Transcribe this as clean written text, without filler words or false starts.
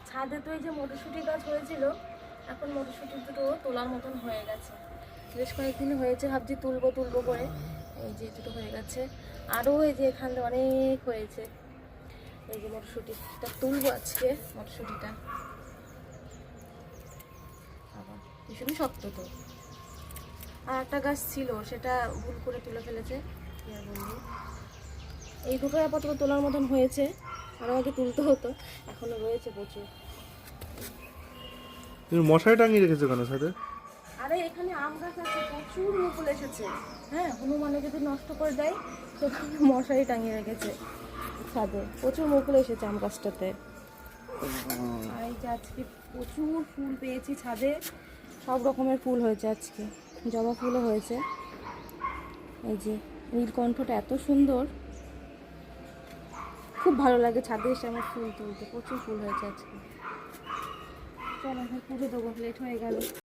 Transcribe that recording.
ছাদে তো এই যে মটরশুঁটি গাছ হয়েছিল, এখন মটরশুঁটি দুটো তোলার মতন হয়ে গেছে। বেশ কয়েকদিন হয়েছে, ভাবছি তুলবো তুলবো করে। এই যে দুটো হয়ে গেছে, আরও এই যে এখানে অনেক হয়েছে। এই যে মটরশুঁটিটা তুলবো আজকে, মটরশুঁটিটা আবার ভীষণই শক্ত তো। আর একটা গাছ ছিল, সেটা ভুল করে তুলে ফেলেছে, কি আর বলবো। এই দুটো আপাতত তোলার মতন হয়েছে, আর আমাকে তুলতে হতো, এখনো রয়েছে প্রচুর। তুমি মশারি টাঙিয়ে রেখেছো কেন সাথে? আরে এখানে আম গাছ আছে, প্রচুর মুকুল এসেছে। হ্যাঁ, হনুমানে যদি নষ্ট করে দেয় সেখানে মশারি টাঙিয়ে রেখেছে ছাদে, প্রচুর মুকুল এসেছে আম গাছটাতে। আর এই যে আজকে প্রচুর ফুল পেয়েছি ছাদে, সব রকমের ফুল হয়েছে আজকে, জবা ফুলও হয়েছে। এই যে নীলকণ্ঠটা এত সুন্দর, খুব ভালো লাগে ছাদে এসে আমার ফুল তুলতে, প্রচুর ফুল হয়েছে আজকে। চল এখন পুজো দেবো, লেট হয়ে গেল।